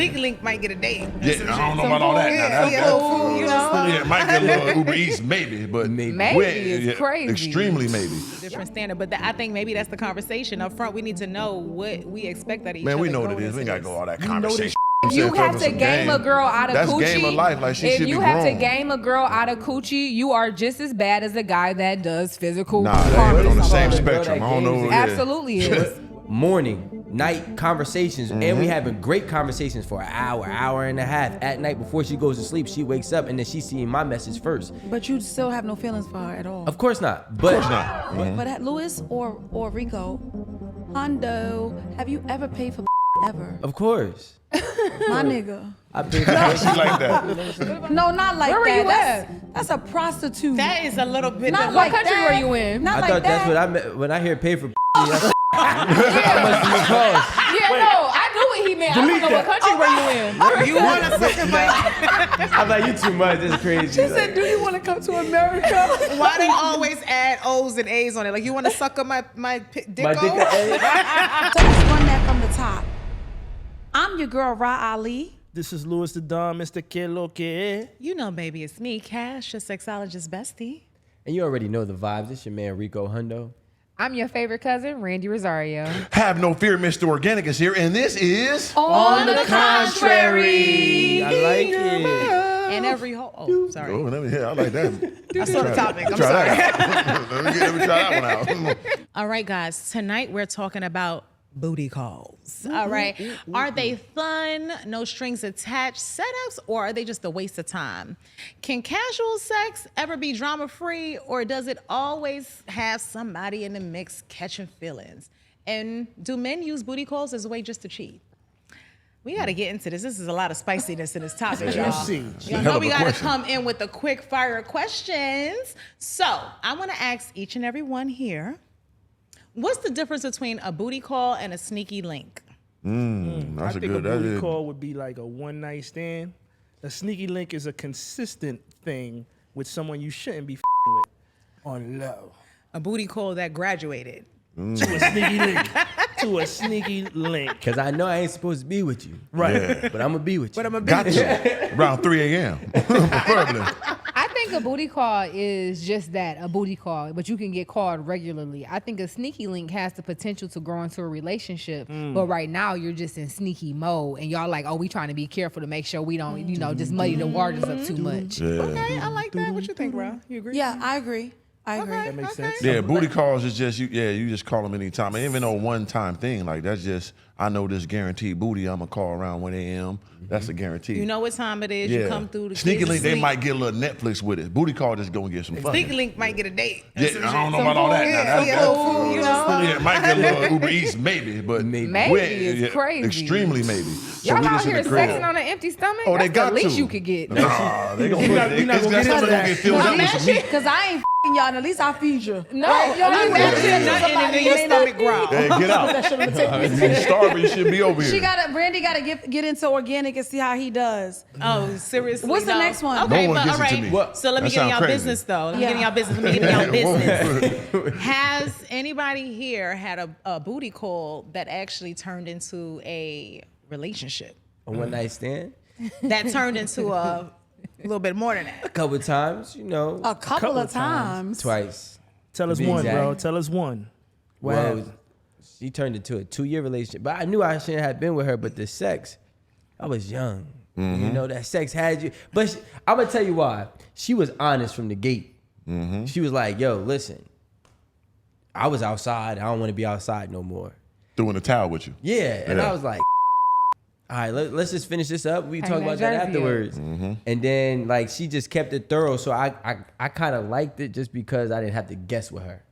Sneaky Link might get a date. Yeah, I don't know about all that. Yeah, might get a little Uber Eats, maybe, but maybe it's crazy. Extremely maybe. Different standard, but I think maybe that's the conversation up front. We need to know what we expect out of each other. Man, we know what it is. We ain't gotta go all that conversation. You have to game a girl out of That's coochie. That's game of life. Like, she should be grown. If you have to game a girl out of coochie, you are just as bad as a guy that does physical Nah, harm. they on the same spectrum. I don't know. Absolutely is. Morning, night conversations, and we having great conversations for an hour and a half. At night before she goes to sleep, she wakes up and then she's seeing my message first. But you still have no feelings for her at all. Of course not. But of course not. But Louis or Rico, Hondo, have you ever paid for ever? Of course. My nigga. I paid for She like that. No, not like Where were you that. at? That's a prostitute. That is a little bit. Not of like country that. were you in? Not I like thought that. that's what I meant when I hear pay for that's how much does it cost? Yeah, no, I knew what he meant. I don't know what country were you in. You want to suck my? I'm like, you too much. This is crazy. She said, do you want to come to America? Why they always add O's and A's on it? Like, you want to suck up my dick? My dick. So let's run that from the top. I'm your girl, Ra Ali. This is Louis the Don, Mr. Que Lo Que. You know, baby, it's me, Cash, your sexologist bestie. And you already know the vibes. It's your man Rico Hundo. I'm your favorite cousin, Randy Rosario. Have no fear, Mr. Organic is here, and this is On the Contrary. I like it. And every sorry. Oh, I like that. I saw the topic. I'm Try sorry. that. Let me try that one out. All right, guys. Tonight we're talking about booty calls. All right. Are they fun, no strings attached setups, or are they just a waste of time? Can casual sex ever be drama-free, or does it always have somebody in the mix catching feelings? And do men use booty calls as a way just to cheat? We got to get into this. This is a lot of spiciness in this topic, y'all. You know we got to come in with the quick fire questions. So I want to ask each and every one here, what's the difference between a booty call and a sneaky link? That's I think a booty call would be like a one-night stand. A sneaky link is a consistent thing with someone you shouldn't be with on low. A booty call that graduated. To a sneaky link. To a sneaky link. Because I know I ain't supposed to be with you. Right. Yeah. But I'm going to be with you. But I'm a Got to. Around 3 a.m. Preferably. I think a booty call is just that, a booty call, but you can get called regularly. I think a sneaky link has the potential to grow into a relationship, but right now you're just in sneaky mode, and y'all like, oh, we trying to be careful to make sure we don't, just muddy the waters up too much. Yeah. Okay, I like that. What you think, Ron? You agree? Yeah, I agree. That makes sense. Yeah, booty calls is just, you just call them anytime. And even though one-time thing, like that's just, I know this guaranteed booty, I'm going to call around 1 a.m. That's a guarantee. You know what time it is. Yeah. You come through the Sneaky kids link, they sleep. might get a little Netflix with it. Booty call just going to get some fun. Sneaky link might get a date. Yeah, I don't know about all that. Yeah, might get a little Uber Eats, maybe, but Maybe it's crazy. Extremely maybe. So Y'all we out just in here the crib. sexing on an empty stomach? Oh, they That's got the least to. you could get. Nah, they gonna You're not gonna get into that. get filled up with some meat. Because I ain't y'all, and at least I feed you. No, Nothing in your stomach growl. Hey, get out. If you're starving, you should be over here. Brandy gotta get into organic and see how he does. Oh, seriously? What's the no. next one? Okay, No one but gets all it to right. me. What? So let me That get in sound y'all crazy. business, though. Let me get in y'all business. Has anybody here had a booty call that actually turned into a relationship? A one-night stand? That turned into a little bit more than A that? couple of times, A couple of times. Twice. Tell us Be one, exact. bro. Tell us one. What Well, happened? she turned into a 2-year relationship. But I knew I shouldn't have been with her, but the sex, I was young. You know, that sex had you. But I'm going to tell you why. She was honest from the gate. She was like, yo, listen, I was outside. I don't want to be outside no more. Throwing a towel with you. Yeah. And Yeah. I was like, all right, let's just finish this up. We Hang talk that about that jersey afterwards. And then, like, she just kept it thorough. So I kind of liked it just because I didn't have to guess with her.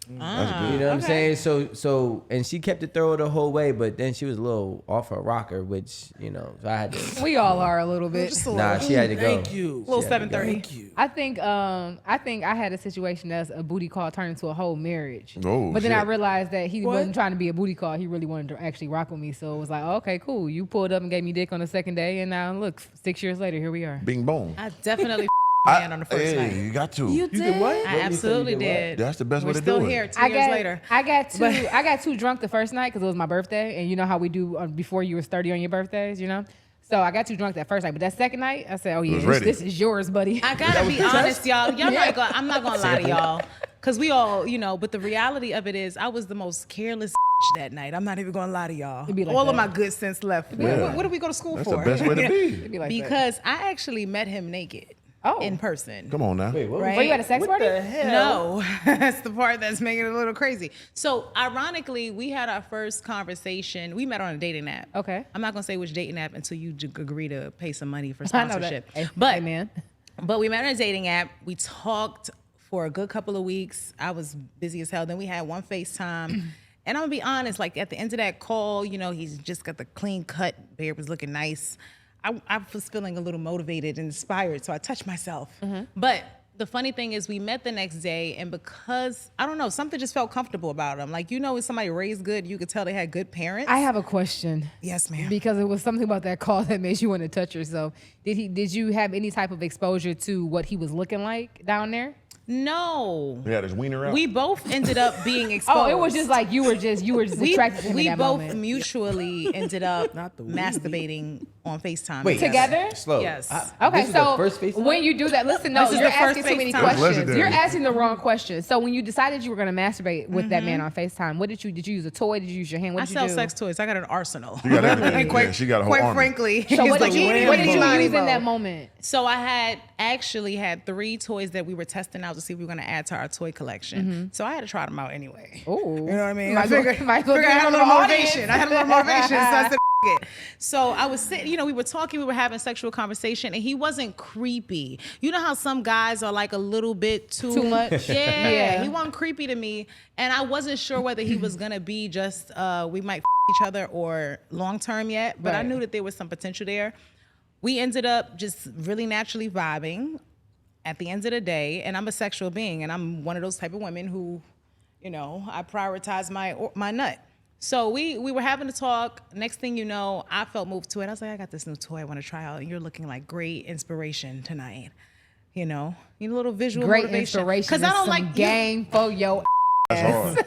That's good. You know what I'm saying? So, and she kept it thorough the whole way, but then she was a little off her rocker, which, so I had to. We all are a little bit. Just a Nah, little. she had to go. Thank you. Little She had to go. 7:30. Thank you. I think I had a situation that's a booty call turned into a whole marriage. Oh, but then I shit. realized that he wasn't trying to be a booty call. He really wanted to actually rock with me. So it was like, okay, cool. You pulled up and gave me dick on the second day, and now look, 6 years later, here we are. Bing bong. I definitely man on the first night. You got to. You did what? I absolutely did. That's the best We're way to still do it. here 2 years later. I got too drunk the first night because it was my birthday, and you know how we do before you was 30 on your birthdays, So I got too drunk that first night, but that second night, I said, "Oh yeah, ready. this is yours, buddy." I gotta be honest, y'all. I'm not gonna lie to y'all, cause we all, But the reality of it is, I was the most careless that night. I'm not even gonna lie to y'all. It'd be like all of that. my good sense left. Yeah. What did we go to school That's for? the best way to be. It'd be like that. Because I actually met him naked. Oh. In person. Come on now. Wait, what? Right? Were you at a sex What party? the hell? No, that's the part that's making it a little crazy. So, ironically, we had our first conversation. We met on a dating app. Okay. I'm not gonna say which dating app until you agree to pay some money for I know that. sponsorship. Hey, But, hey, man. but we met on a dating app. We talked for a good couple of weeks. I was busy as hell. Then we had one FaceTime. And I'm gonna be honest, like at the end of that call, he's just got the clean cut, beard was looking nice. I was feeling a little motivated and inspired, so I touched myself. But the funny thing is we met the next day, and because, I don't know, something just felt comfortable about him. Like, when somebody raised good, you could tell they had good parents. I have a question. Yes, ma'am. Because it was something about that call that made you want to touch yourself. Did you have any type of exposure to what he was looking like down there? No. He had his wiener out. We both ended up being exposed. Oh, it was just like you were just attracted to him we in that both moment. mutually ended up masturbating on FaceTime. Wait, Together? Slow. Yes. Okay, This is the so first FaceTime? when you do that, listen, no, This is you're the first asking too many FaceTime. questions. Legendary. You're asking the wrong questions. So when you decided you were going to masturbate with that man on FaceTime, did you use a toy? Did you use your hand? What I did sell you do? sex toys. I got an arsenal. She got everything. And quite, Yeah, she got a whole quite army. frankly, So he's what like, did you use in that moment? moment? So I had actually had 3 toys that we were testing out to see if we were going to add to our toy collection. So I had to try them out anyway. Ooh. You know what I mean? Might I as well- figured, might as well figured I do had a it little for the motivation. I had a little motivation, so I said, it. So I was sitting, we were talking, we were having sexual conversation, and he wasn't creepy. You know how some guys are like a little bit too much? Yeah, Yeah. he wasn't creepy to me, and I wasn't sure whether he was gonna be just we might each other or long term yet, but I Right. knew that there was some potential there. We ended up just really naturally vibing at the end of the day, and I'm a sexual being, and I'm one of those type of women who, I prioritize my nut. So we were having a talk. Next thing you know, I felt moved to it. I was like, I got this new toy I want to try out, and you're looking like great inspiration tonight. You need a little visual Great motivation. inspiration. Because I don't like game for your That's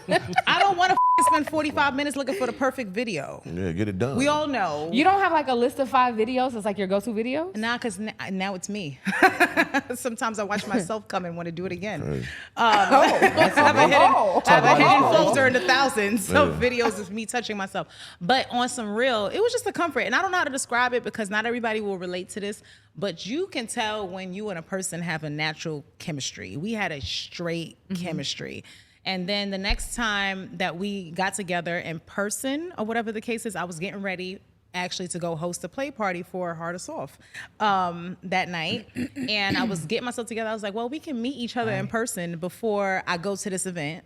hard. I don't want to spend 45 minutes looking for the perfect video. Yeah, get it done. We all know. You don't have like a list of 5 videos? It's like your go-to videos? Nah, because now it's me. Sometimes I watch myself come and want to do it again. Oh. I have a hidden folder in the thousands of videos of me touching myself. But on some real, it was just a comfort. And I don't know how to describe it because not everybody will relate to this. But you can tell when you and a person have a natural chemistry. We had a straight chemistry. And then the next time that we got together in person or whatever the case is, I was getting ready actually to go host a play party for Hard or Soft that night. And I was getting myself together. I was like, well, we can meet each other in person before I go to this event.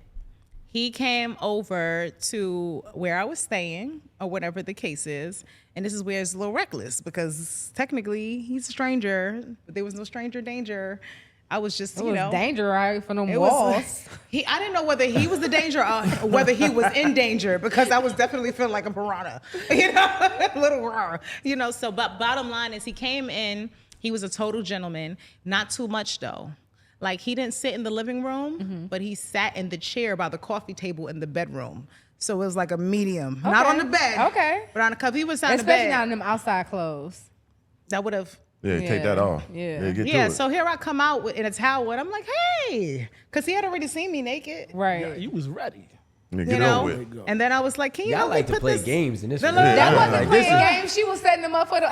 He came over to where I was staying or whatever the case is. And this is where it's a little reckless because technically he's a stranger, but there was no stranger danger. I was just, It was danger right from them it walls. was, I didn't know whether he was the danger or whether he was in danger because I was definitely feeling like a piranha, a little raw, So, but bottom line is he came in, he was a total gentleman, not too much though. Like he didn't sit in the living room, but he sat in the chair by the coffee table in the bedroom. So it was like a medium, not on the bed, but on the cup. He was on the bed. Especially not in them outside clothes. That would have. Yeah, take that off. Yeah. Get Yeah, to it. so here I come out in a towel and I'm like, hey, because he had already seen me naked. Right. Yeah, you was ready. Yeah, get over it. And then I was like, can you Y'all help me like to put play this? games in this That one. That wasn't Like, playing this is- games. She was setting them up for the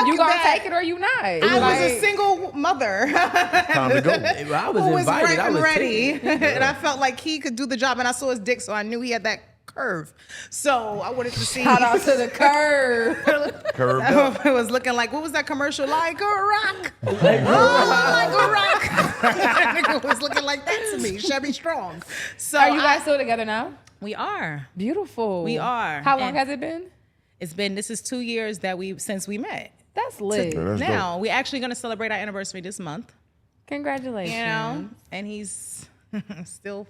you gonna that. take it or you not. I was a single mother Time to go. I was who was invited. ripe I and was ready. taking it. And I felt like he could do the job. And I saw his dick, so I knew he had that curve. So I wanted to see. Shout out to the curve. Curved up. It was looking like, what was that commercial? Like a rock. Like a rock. That nigga was looking like that to me. Chevy Strong. So Are you guys still together now? we are. Beautiful. We are. How long And- has it been? This is 2 years since we met. That's lit. Yeah, that's Now, we're actually going to celebrate our anniversary this month, Congratulations. and he's still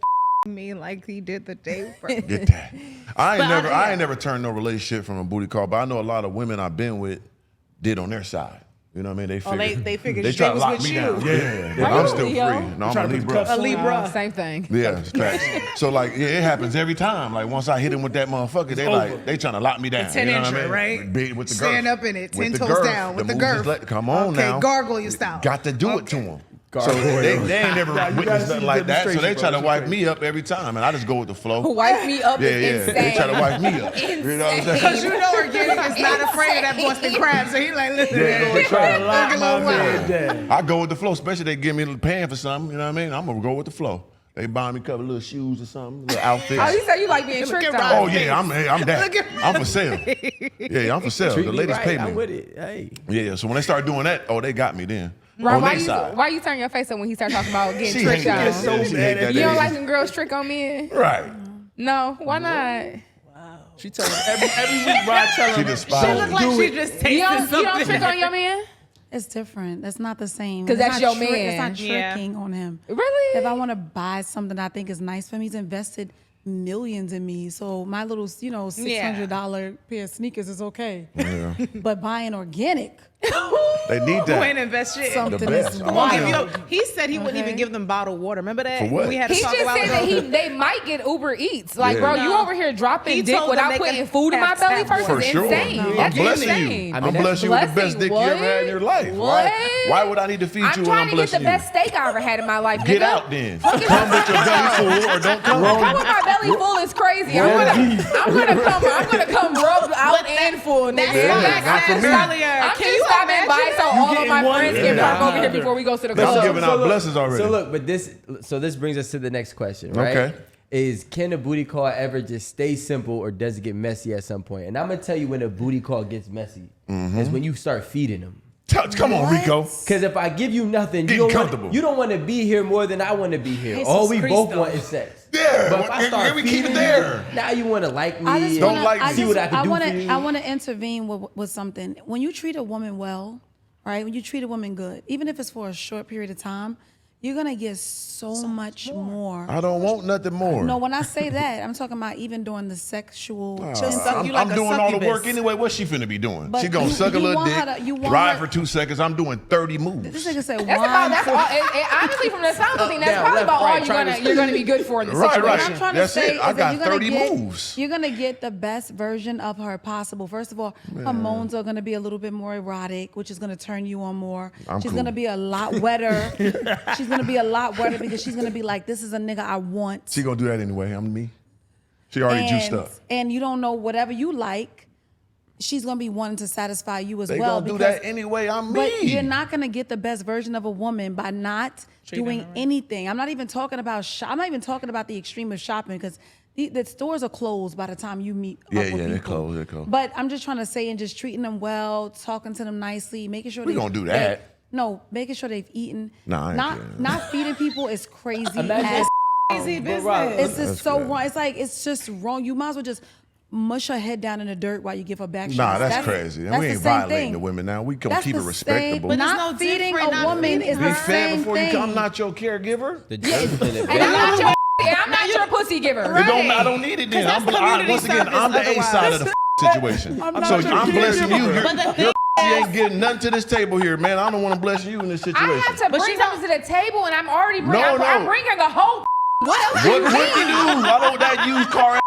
me like he did the day before. Get that. I But ain't never turned no relationship from a booty call, but I know a lot of women I've been with did on their side. You know what I mean? They figured they they try to was lock with me you. down. Yeah, Why I'm you still free. Leo? No, I'm Trying a to put the Libra. cuffs A Libra. Same thing. Yeah, it's facts. So like, yeah, it happens every time. Like once I hit him with that motherfucker, they trying to lock me down. 10 you know what I incher, mean? right? Big with the Stand girth. up in it, With 10 the toes girth. down with the moves girth. just come on Okay, now. gargoyle style. Got to do it to him. So Gargoyle. they ain't never Nah, you gotta witnessed see nothing the like that. So they demonstration, try to bro. wipe It's me up every time, and I just go with the flow. Wipe me up Yeah, is yeah. insane. They try to wipe me up. You know what I'm saying? Because you know Organic is not afraid of that Boston crab. So he like, listen, They try to lock look a my little man wild. down. I go with the flow, especially they give me paying for something. You know what I mean? I'm gonna go with the flow. They buy me a couple little shoes or something, little outfits. Oh, you say you like being Look tricked at on. Rob. Oh yeah, I'm that. Look at I'm for sale. Yeah, I'm for sale. Treat The me ladies right, pay I'm me. with it. Hey. Yeah, so when they start doing that, they got me then. Rob, On why their side. you turn your face up when he start talking about getting She tricked hate that. on? so Yeah, she mad hate at that. You don't They- like when girls trick on men? Right. No, why not? She tell him every week, Rod tell She him. despises She look like me. she just tasted You don't something. trick on your man? It's different. That's not the same. 'Cause It's that's not your man. It's not Yeah. tricking on him. Really? If I want to buy something I think is nice for him, he's invested millions in me. So my little, $600 pair of sneakers is okay. Yeah. But buying organic, They need Who ain't that. invest shit. something The best. is I'm Won't give wild. you- he said he wouldn't even Okay. give them bottled water. Remember that? For what? We had to He talk just about said that it. they might get Uber Eats. Like, Yeah. bro, you No. over here dropping He dick told them without they putting could food in my have belly tap first For is sure. insane. I'm That's blessing insane. you. I I'm mean, that's blessing you with the best blessing. dick you ever had in your life. What? Why would I need to feed you I'm when trying I'm to get the blessing you? best steak I ever had in my life. Get nigga. out then. Come with your belly full or don't come. Come with my belly full is crazy. I'm gonna come rubbed out and full, nigga. That's not for me. I'm Can just you stopping by so all of getting my one? friends can Yeah. park over here before we go to the Let's club. give it out blessings already. So look, but this brings us to the next question, right? Okay. Is can a booty call ever just stay simple or does it get messy at some point? And I'm gonna tell you when a booty call gets messy is when you start feeding them. Come on, Rico. Because if I give you nothing, Getting comfortable. you don't want to be here more than I want to be here. Jesus All we Christ, both though. want is sex. Yeah, But if I start we keep feeding it you, there. now you want to like me. I just Don't wanna, like I me. See just, what I can do wanna, for you. I want to intervene with something. When you treat a woman well, right? When you treat a woman good, even if it's for a short period of time, you're gonna get so much more. I don't want nothing more. No, when I say that, I'm talking about even during the sexual. She'll suck I'm, you like I'm a doing all the succubus. work anyway. What's she finna be doing? But She gonna you- suck a you little want dick, her to- you want ride her- for 2 seconds. I'm doing 30 moves. This nigga said That's about that's wine. all. Honestly, from the sound of thing, that's down, probably left, about all right, you're gonna be good for in the Right, situation. right. What I'm trying That's to say it. I is got that you're gonna 30 get, moves. You're gonna get the best version of her possible. First of all, her moans are gonna be a little bit more erotic, which is gonna turn you on more. I'm she's cool. gonna be a lot wetter. She's gonna be a lot wetter because she's gonna be like, "This is a nigga I want." She gonna do that anyway. I'm me. She already juiced up. And you don't know whatever you like. She's gonna be wanting to satisfy you as They well. gonna do because- that anyway. I'm me. But you're not gonna get the best version of a woman by not doing her right. anything. I'm not even talking about. I'm not even talking about the extreme of shopping because the stores are closed by the time you meet. Yeah, up with yeah, they're people. closed, they're closed. But I'm just trying to say, and just treating them well, talking to them nicely, making sure We they- gonna do that. No, making sure they've eaten. Nah, I ain't not doing not feeding people is crazy. Imagine- as Crazy But Rob, business. it's just That's so bad. wrong. It's like it's just wrong. You might as well just mush her head down in the dirt while you give her back shots. Nah, that's crazy. And that's we the ain't same violating thing. the women now. We gonna That's keep the it respectable. Same, But it's not no feeding different, a not woman feeding is her. Be the fed same before you thing. come. I'm not your caregiver. The judgment of And I'm not your, I'm not your pussy giver. I don't need it then. that's community Once again, I'm the A service side of the situation. I'm not So your I'm blessing you. Your But the your ain't getting nothing to this table here, man. I don't want to bless you in this I situation. have to bring something to the table, and I'm already bringing. No, I'm no. bringing the whole. What else? What you do? I don't that used car.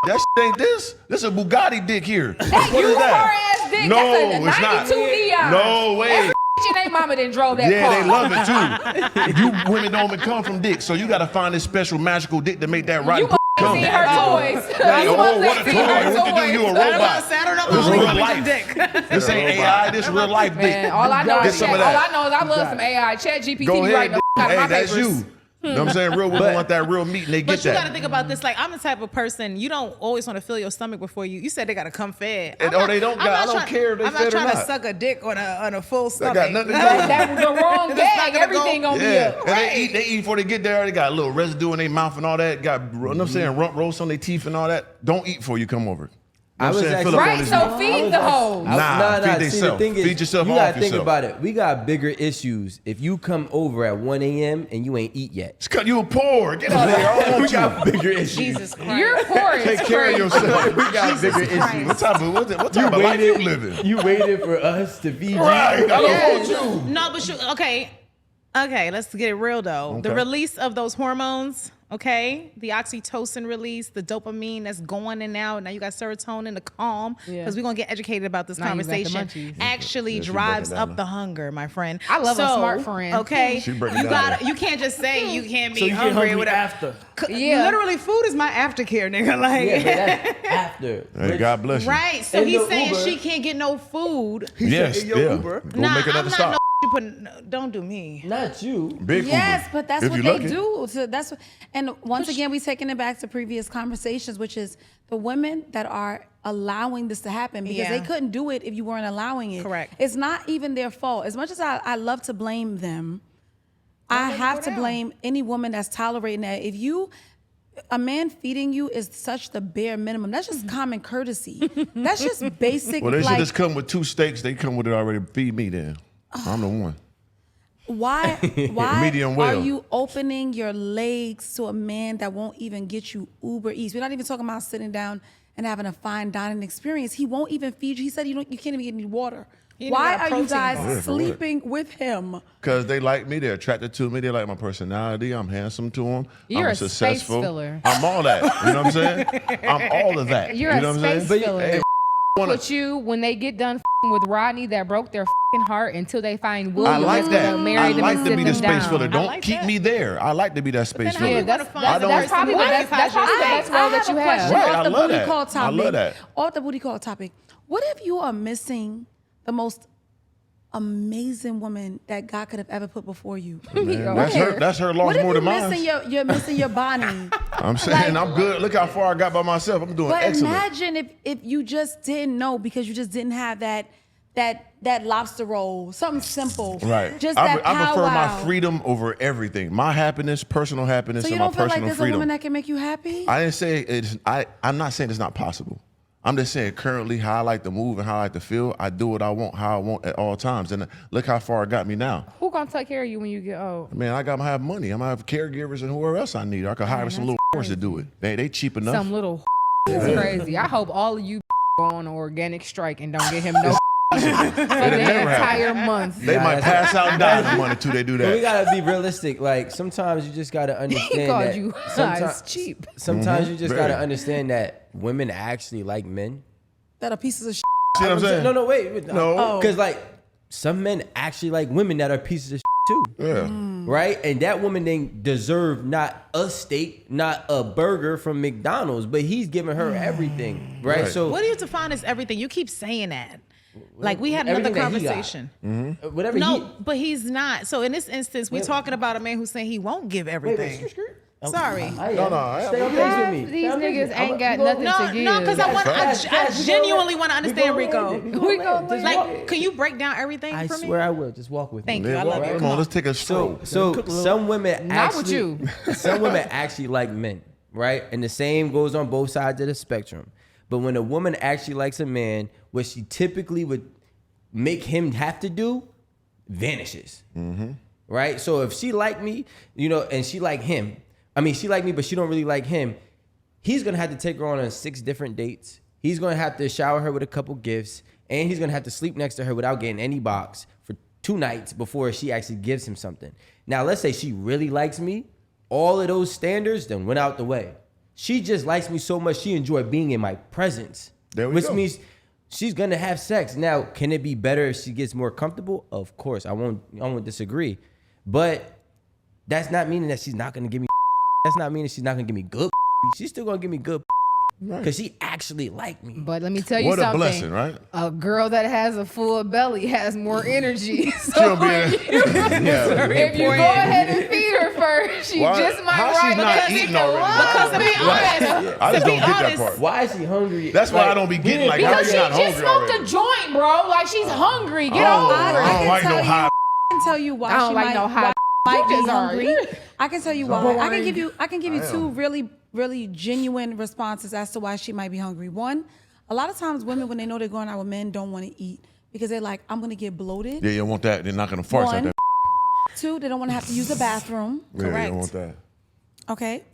That ain't this. This a Bugatti dick here. What is You that? ass dick. No, That's a it's not. 92 Neon. No way. Every bitch and they mama done drove that Yeah, car. they love it too. You women don't even come from dick, so you got to find this special magical dick to make that right You must come. see her toys. Hey, You oh, must what a have toy. seen her What you do? You a toys. robot. I don't know This about real women life. dick. This ain't AI, this real life dick. Man, all I know Get is some Chat. of that. All I know is I love some AI. Chat GPT Go be ahead. writing the out of Hey, my that's papers. you. You know what I'm saying? Real women want that real meat and they But get you got to that. think about this. Like, I'm the type of person, you don't always want to fill your stomach before you. You said they got to come fed. And- they don't got- I don't care if they I'm fed not or trying to not. suck a dick on a full That stomach. got nothing to do with it. That was the wrong It's not bag. gonna Everything go- gonna be Yeah, up. and they eat before they get there. They got a little residue in their mouth and all that. Got, you know what I'm saying, rump roast on their teeth and all that. Don't eat before you come over. I was saying? actually Fill up on Right, these so niggas. feed the hoes. Nah, feed See, the themselves. thing is, Feed yourself you off gotta think yourself. about it. We got bigger issues if you come over at 1 a.m. and you ain't eat yet. It's 'cause you poor. Get out of here. I don't We want you. got bigger issues. Jesus Christ. You're poor as Take care of crazy. yourself. We got bigger Christ. issues. What type of life you living? You waited for us to feed Right. I you. don't Yes. want you. No, but okay, let's get it real though. The Okay. release of those hormones, okay? The oxytocin release, the dopamine that's going in now. Now you got serotonin to calm. Yeah. Because we're gonna get educated about this Now you got the conversation. munchies. Actually she drives breaking down up now. the hunger, my friend. I love a smart friend. Okay. She breaking you down gotta now. you can't just say you can't be So you get hungry, hungry or whatever. after. Yeah. Literally food is my aftercare, nigga. Like Yeah, but that's after. Hey, God bless you. right. So In he's the saying Uber- she can't get no food. Yes, in your yeah. Uber. Go Nah, make I'm another not stop. no you put no, don't do me. Not you. Big Yes, Uber. but that's If what you they lucky. do. So that's what, and once again, we taking it back to previous conversations, which is the women that are allowing this to happen because Yeah. they couldn't do it if you weren't allowing it. Correct. It's not even their fault. As much as I love to blame them, I have to blame any woman that's tolerating that. If you, a man feeding you is such the bare minimum. That's just common courtesy. That's just basic. Well, they should like, just come with 2 steaks. They come with it already. Feed me then. I'm the one. Why Medium are well. you opening your legs to a man that won't even get you Uber Eats? We're not even talking about sitting down and having a fine dining experience. He won't even feed you. He said you can't even get any water. You Why need a are you protein guys bar. Yeah, for sleeping with him? Because they like me. They're attracted to me. They like my personality. I'm handsome to them. You're I'm a space successful. filler. I'm all that. You know what I'm saying? I'm all of that. You're you a know what I'm space saying? filler. Hey, wanna- With you when they get done with Rodney that broke their heart until they find William I like that's that. gonna marry I them like and to sit be the them space down. filler. Don't like keep that. me there. I like to be that space then filler. how Yeah, you that's gonna find that's probably somebody that's probably the best role I that have you a question have. Right, off I the love booty that. call I topic. love that. Off the booty call topic. What if you are missing the most amazing woman that God could have ever put before you? Man, that's her loss What if more you're than missing mine. you're missing your Bonnie? I'm saying like- I'm good. Look how far I got by myself. I'm doing But excellent. imagine if you just didn't know because you just didn't have that lobster roll, something simple. Right. Just I that prefer my powwow. freedom over everything. My happiness, personal happiness, So you and my don't feel like personal there's a freedom. woman that can make you happy? I didn't say it's. I'm not saying it's not possible. I'm just saying currently how I like to move and how I like to feel. I do what I want, how I want at all times. And look how far it got me now. Who gonna take care of you when you get old? Man, I got to have money. I'm gonna have caregivers and whoever else I need. I could hire some little whores to do it. They cheap enough. Some little is crazy. I hope all of you go on an organic strike and don't get him no for the It'll never entire happen. month. They might pass out and die in the money too. They do But we that. gotta be realistic. Like sometimes you just gotta understand He called that. you sometimes, cheap. Sometimes you just Very. gotta understand that women actually like men. That are pieces of shit. See what I'm saying? No, wait. No. Because like some men actually like women that are pieces of too. Yeah. Right? And that woman then deserve not a steak, not a burger from McDonald's, but he's giving her everything. Right? Right. So What do you define as everything? You keep saying that. Like we had another everything that he got. conversation. whatever No, but he's not. So in this instance, we're talking about a man who's saying he won't give everything. Sorry. No, Stay on I- pace with me. These Stay on pace niggas with me. ain't got We nothing gonna- to give. No, because I We genuinely gonna- want to we understand gonna Rico. land it. We gonna land it. Like, can you break down everything I for me? swear I will. Just walk with Thank me. you. I Man, love well, you. come on, let's take a stroll. So some women Not actually, with you. some women actually like men, right? And the same goes on both sides of the spectrum. But when a woman actually likes a man, what she typically would make him have to do vanishes, right? So if she like me, and she like him, she like me, but she don't really like him. He's gonna have to take her on 6 different dates. He's gonna have to shower her with a couple gifts, and he's gonna have to sleep next to her without getting any box for 2 nights before she actually gives him something. Now, let's say she really likes me. All of those standards then went out the way. She just likes me so much she enjoyed being in my presence. There we which go. means she's gonna have sex. Now, can it be better if she gets more comfortable? Of course, I won't disagree. But that's not meaning that she's not gonna give me. That's not meaning she's not gonna give me good. She's still gonna give me good because she actually like me. But let me tell you What a something. blessing, right? A girl that has a full belly has more energy. So She'll be when in- you, if you go ahead and feed her first, she Why- just might how ride she's not because eating it already? can Because to be honest, I just to don't be get that honest, part. Why is she hungry? That's why I don't be getting like, how Because you she not just hungry smoked already? a joint, bro. Like she's hungry. Get Oh, over I it. don't like no tell you- high. I can tell you why I don't she like might, no hot. might You be just are. hungry. I can tell you why. boring. I can give you 2 really, really genuine responses as to why she might be hungry. One, A lot of times women, when they know they're going out with men, don't want to eat because they're like, I'm going to get bloated. Yeah, you don't want that. They're not gonna fart like that. 2, they don't want to have to use the bathroom. Yeah, you Correct. don't want that. Okay.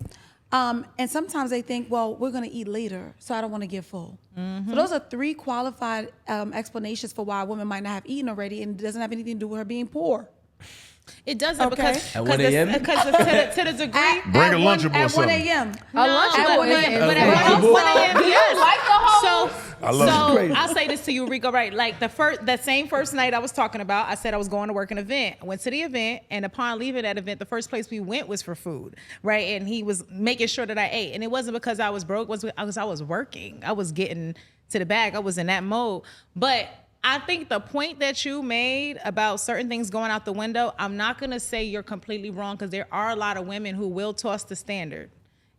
And sometimes they think, well, we're going to eat later, so I don't want to get full. So those are 3 qualified explanations for why a woman might not have eaten already, and it doesn't have anything to do with her being poor. It doesn't because At 1 a.m.? Because to the degree. Bring a Lunchable or At 1 something. a.m. A lunchable But at 1 a.m. Do you yes. like the whole? I love it. I'll say this to you, Rico. Right, like that same first night I was talking about, I said I was going to work an event. I went to the event, and upon leaving that event, the first place we went was for food, right? And he was making sure that I ate, and it wasn't because I was broke. It was because I was working. I was getting to the bag. I was in that mode, but. I think the point that you made about certain things going out the window, I'm not going to say you're completely wrong because there are a lot of women who will toss the standard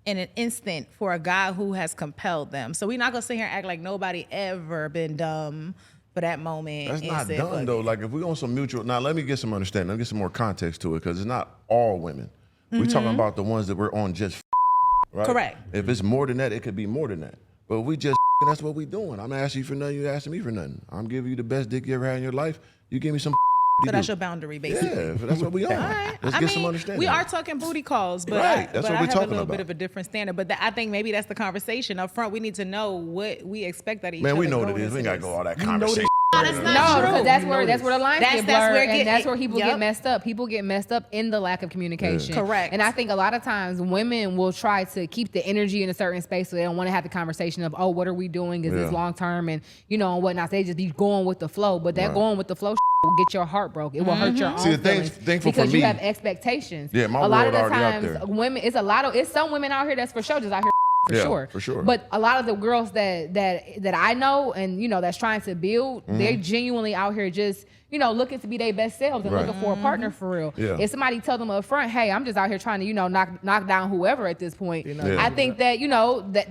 in an instant for a guy who has compelled them. So we're not going to sit here and act like nobody ever been dumb for that moment. That's and not said, done "Fuck though. it." Like if we on some mutual, now let me get some understanding. Let me get some more context to it because it's not all women. We're talking about the ones that we're on just right? Correct. If it's more than that, it could be more than that. But we just that's what we doing. I'm asking you for nothing, you asking me for nothing. I'm giving you the best dick you ever had in your life. You give me some So that's your boundary, basically. Yeah, that's what we on. All right. Let's get some understanding. We are talking booty calls, but Right, that's but what I we're have a talking little about. bit of a different standard. But I think maybe that's the conversation up front. We need to know what we expect that each Man, other we know what go it is. We ain't into gotta go this. all that conversation. That's No, not true. because that's where the lines That's get blurred, where and that's where people yep. get messed up. People get messed up in the lack of communication. Correct. And I think a lot of times women will try to keep the energy in a certain space, so they don't want to have the conversation of, oh, what are we doing? Is this Yeah. long term? And and whatnot. They just be going with the flow, but that going with the flow will get your heart broke. It will hurt your own See, the feelings thankful for because you me- have expectations. Yeah, my a lot of world the already out times, there. women. It's some women out here that's for sure just out here. For sure. But a lot of the girls that I know and that's trying to build, they're genuinely out here just looking to be their best selves and Right. looking for a partner for real. Yeah. If somebody tell them up front, hey, I'm just out here trying to knock down whoever at this point, Yeah. I think that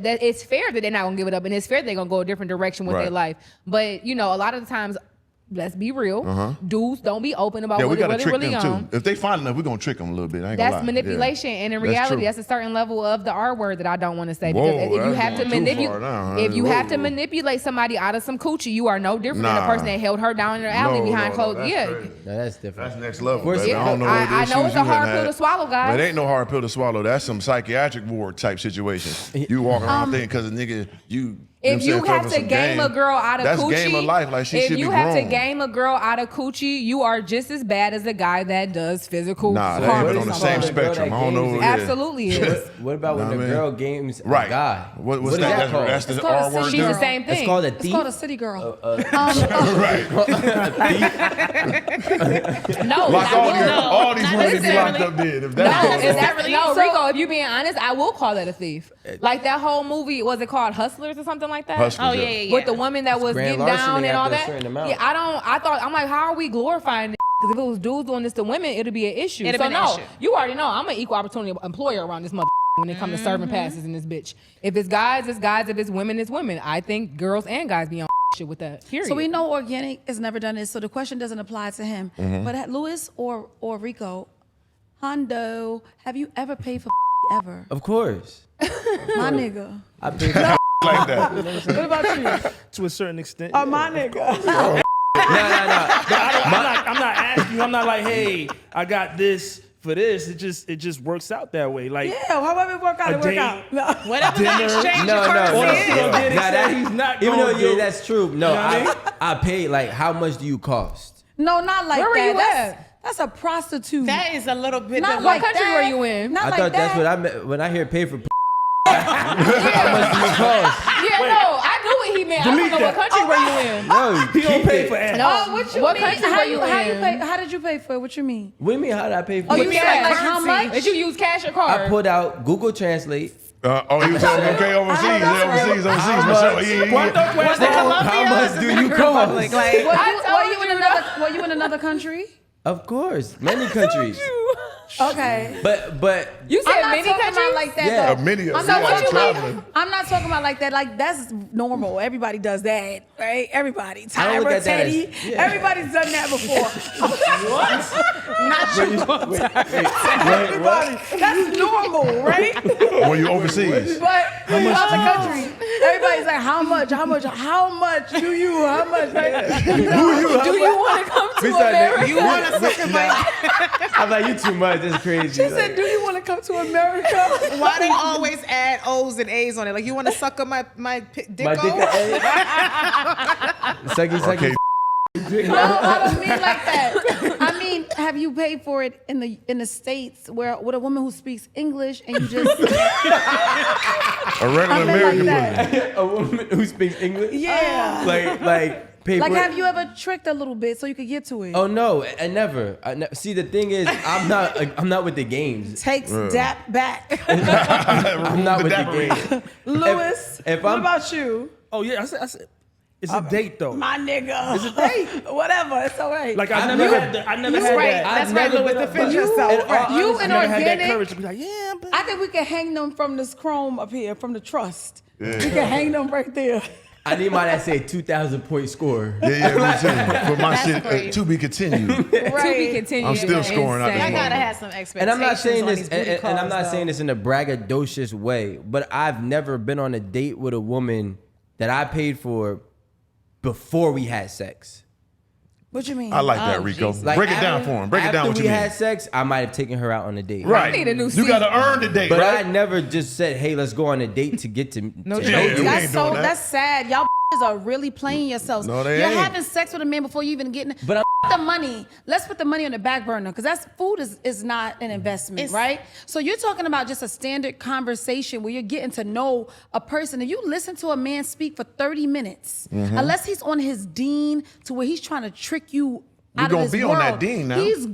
that it's fair that they're not gonna give it up, and it's fair they're gonna go a different direction with Right. their life. But a lot of the times. Let's be real. Dudes don't be open about Yeah, we what gotta they're trick really them on. too. If they find enough, we're gonna trick them a little bit. I ain't gonna That's lie. manipulation, Yeah. and in That's reality, true. that's a certain level of the R word that I don't want to say. Whoa, Because if you that's have to going too far now, huh? if you have to Whoa. manipulate somebody out of some coochie, you are no different than Nah. the person that held her down in the alley No, behind no, closed. that's Yeah, crazy. No, that's different. That's next level, course, baby. yeah. I don't know what I know issues it's a you hard done pill to had. swallow, guys. But it ain't no hard pill to swallow. That's some psychiatric ward type situation. You walking around thinking because a nigga, if you have to game a girl out of that's coochie, game of life. Like she if should be you have to grown. game a girl out of coochie, you are just as bad as the guy that does physical Nah, they harm ain't to on the somebody. same spectrum. I don't know. Games. Absolutely is. What about when Know the what I mean? girl games Right. a guy? What's What is that? that called? That's the It's called a R word. city She's the girl. same thing. It's called a It's thief. called a city girl. Right. No, Lock all these not women to be locked necessarily. up dead. If No, that's is what that, really- no, so- Rico, if you're being honest, I will call that a thief. Like that whole movie, was it called Hustlers or something like that? Hustlers, Oh, yeah. With the woman that was grand getting down larceny and all after a that. certain amount. Yeah, I'm like, how are we glorifying this? Because if it was dudes doing this to women, it'd be an issue. It'd so been an no, issue. you already know I'm an equal opportunity employer around this mother when it comes to serving passes in this bitch. If it's guys, it's guys. If it's women, it's women. I think girls and guys be on shit with that. Period. So we know Organic has never done this, so the question doesn't apply to him. But Louis or Rico, Hondo, have you ever paid for ever? Of course. My nigga. I paid like that. What about you? To a certain extent. Oh, my nigga. No. I'm not asking you. I'm not like, hey, I got this for this. It just works out that way. Like, Yeah, however it work out, A it work date. out. No. Whatever the Dinner. exchange No, of no, courtesy no. is. Yeah, they Nah, say that- he's not even gonna though do- that's true. No, You know what I paid. Like, how much do you cost? No, not like Where were that. you that's, at? that's a prostitute. That is a little bit. not of like country that. were you in? Not I like thought that's that. what I meant when I hear pay for. How much do you cost? Yeah, no, I knew what he meant. I don't know what country were you in. No, He don't keep pay it. for ass. No, What you what mean? country How were you you pay? in? How did you pay for it? What you mean? What do you mean? How did I pay for? Oh, it? you Yeah, said like how much? Did you use cash or I card? put out Google Translate. He was okay overseas. Overseas. How much? Yeah. How much do you cost? Like, Were you in another country? Of course, many countries. Okay. But You said I'm not many talking countries? about like that Yeah. though. A mini- I'm yeah, not what you traveling. mean. I'm not talking about like that. Like that's normal. Everybody does that, right? Everybody. I don't look Tyra, at that as- Teddy. yeah. Everybody's done that before. Not you. Wait, Everybody. That's normal, right? When you overseas. But in other countries, everybody's like, how much? How much? How much do you? How much? Right? Do you want to come to America? You want to suck my I'm like, you too much. This is crazy. She said, do you want to come to America? Why they always add O's and A's on it? Like, you want to suck up my dick? my dick. Sucky. Okay. No, I don't mean like that. I mean, have you paid for it in the States where with a woman who speaks English and you just A regular I mean, American like woman. A woman who speaks English. yeah. Like pay Like, for it. have you ever tricked a little bit so you could get to it? Oh no, I never. See, the thing is, I'm not with the games. Takes that back. I'm not with the Evaporate. games. Lewis, if what I'm- about you? Oh yeah, I said, it's a date though. My nigga. It's a date. Whatever, it's all right. Like I never had that. That's right, Louis, defend yourself. You I and never had that organic. courage to be like, yeah, but I think we can hang them from this chrome up here, from the trust. We can hang them right there. I need mine that say 2,000 point score. Yeah, me too. For my That's shit, crazy. to be continued. To be Right. continued. I'm still scoring out Insane. this I gotta mother. have some expectations. And I'm not saying on this, these booty and I'm calls, not though. saying this in a braggadocious way, but I've never been on a date with a woman that I paid for before we had sex. What you mean? I like that, Oh, Rico. Jesus. Like, Break it down after- for him. Break it down what After you we mean. had sex, I might have taken her out on a date. Right. need a new You seat. got to earn the date, But right? I never just said, "Hey, let's go on a date to get to know Yeah, you." we That's ain't so. doing that. That's sad. Y'all are really playing yourselves. No, they You're ain't. having sex with a man before you even getting. But I'm- the money. Let's put the money on the back burner because that's food is not an investment, It's- right? So you're talking about just a standard conversation where you're getting to know a person. And you listen to a man speak for 30 minutes, Mm-hmm. unless he's on his dean to where he's trying to trick you. We Out gonna of this be world. on that dean now. He's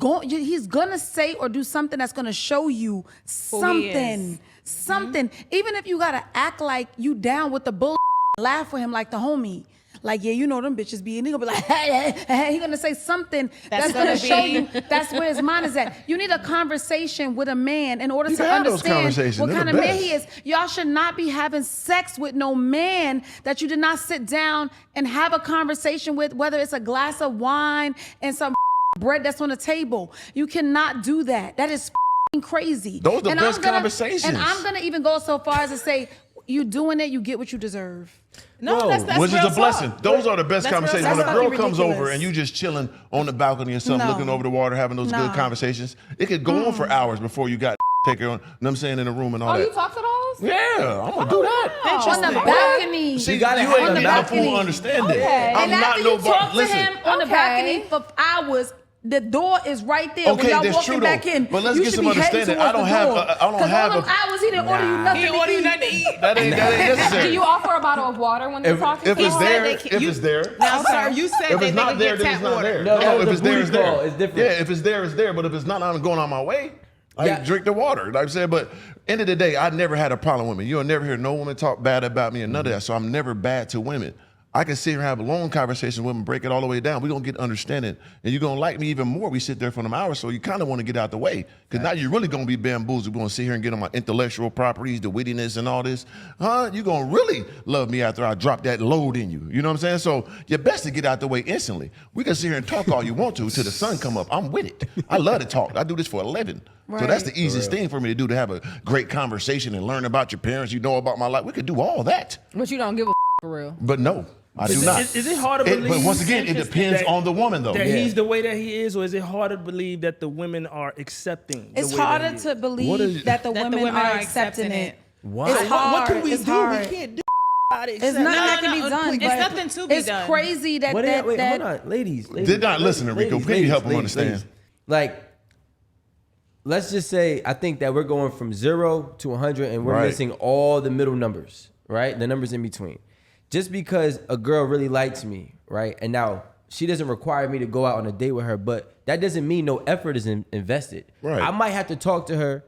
gonna say or do something that's gonna show you something. Something. Even if you gotta act like you down with the bull, laugh for him like the homie. Like, yeah, you know them bitches be, and he gonna be like, hey, he gonna say something that's gonna gonna show be- you that's where his mind is at. You need a conversation with a man in order You to can have those understand conversations. what They're kind the of man best. he is. Y'all should not be having sex with no man that you did not sit down and have a conversation with, whether it's a glass of wine and some bread that's on the table. You cannot do that. That is crazy. Those the And best I'm gonna- conversations. And I'm gonna even go so far as to say, you doing it, you get what you deserve. No, Whoa. that's Which is real a blessing. talk. Those are the best That's real conversations. talk. When a girl That's comes fucking over ridiculous. and you just chilling on the balcony or something, No. looking over the water, having those No. good conversations, it could go on for hours before you got take her on. You know what I'm saying, in a room and all Oh, that. you talk to those? Yeah, I'm gonna do that. On the balcony. See, you gotta ain't have getting the the balcony. full understanding. Okay. I'm And not after no you talk to listen. him on the Okay. balcony for hours, the door is right there. Okay, when y'all that's walking true, back though. in, But let's you get should some be heading understanding. towards I don't the have door. a- I don't 'Cause have all them a- hours he didn't order you Nah. nothing He to order you eat. nothing to eat. That ain't necessary. Do you offer a bottle of water when they're talking If to it's you? there, they if can- you- it's there. Now, sir, you said If they it's not can there, get then it's tap not water. there. No, if the it's there, booty it's there. call is different. Yeah, if it's there, it's there. But if it's not, I'm going on my way. I Yeah. drink the water, like I said. But end of the day, I never had a problem with women. You'll never hear no woman talk bad about me and none of that. So I'm never bad to women. I can sit here and have a long conversation with them, break it all the way down. We're going to get understanding. And you're going to like me even more. We sit there for them hours, so you kind of want to get out the way. Because now you're really going to be bamboozled. We're going to sit here and get on my intellectual properties, the wittiness and all this. You're going to really love me after I drop that load in you. You know what I'm saying? So you're best to get out the way instantly. We can sit here and talk all you want to till the sun come up. I'm with it. I love to talk. I do this for a living. So that's the easiest thing for me to do, to have a great conversation and learn about your parents. You know about my life. We could do all that. But you don't give a for real. But no, I do not. Is it hard to believe? But once again, it depends on the woman, though. That he's the way that he is, or is it hard to believe that the women are accepting? It's the way harder that he is? to believe that the women are accepting it. Why? It's hard. What can we It's do? hard. We can't do. It's nothing that can be no, done. it's but nothing to be it's done. crazy that What that, wait, that hold on, ladies. They're not listening, Rico. Can you help them understand? Like, let's just say I think that we're going from 0 to 100, and we're Right. missing all the middle numbers, right? The numbers in between. Just because a girl really likes me, right? And now she doesn't require me to go out on a date with her, but that doesn't mean no effort is invested. Right. I might have to talk to her,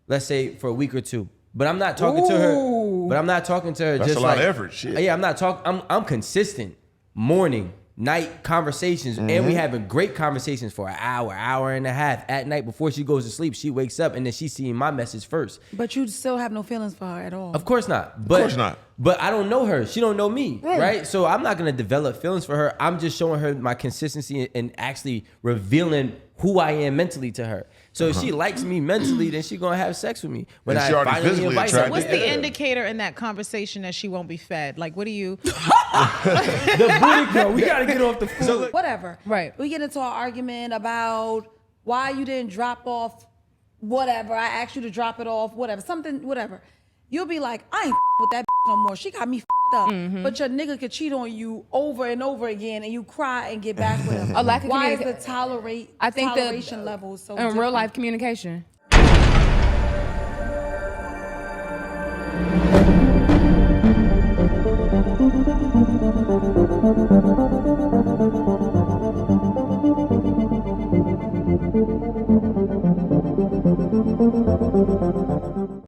let's say for a week or two, but I'm not talking to her. But I'm not talking to her That's just a lot like of effort, shit. Yeah, I'm not talking. I'm consistent, morning, night conversations, and we having great conversations for an hour and a half at night before she goes to sleep. She wakes up and then she's seeing my message first. But you still have no feelings for her at all. Of course not. But, Of course not. But I don't know her. She don't know me, right? So I'm not gonna develop feelings for her. I'm just showing her my consistency and actually revealing who I am mentally to her. So if she likes me mentally, then she gonna have sex with me. When And she already physically her. attracted. What's the indicator in that conversation that she won't be fed? Like, what do you? The booty call. We gotta get off the food. Whatever. Right. We get into an argument about why you didn't drop off whatever. I asked you to drop it off, whatever. Something, whatever. You'll be like, I ain't with that no more. She got me up. But your nigga could cheat on you over and over again and you cry and get back with him. A lack of Why is communica- the toleration level so in real different? life communication. Thank you.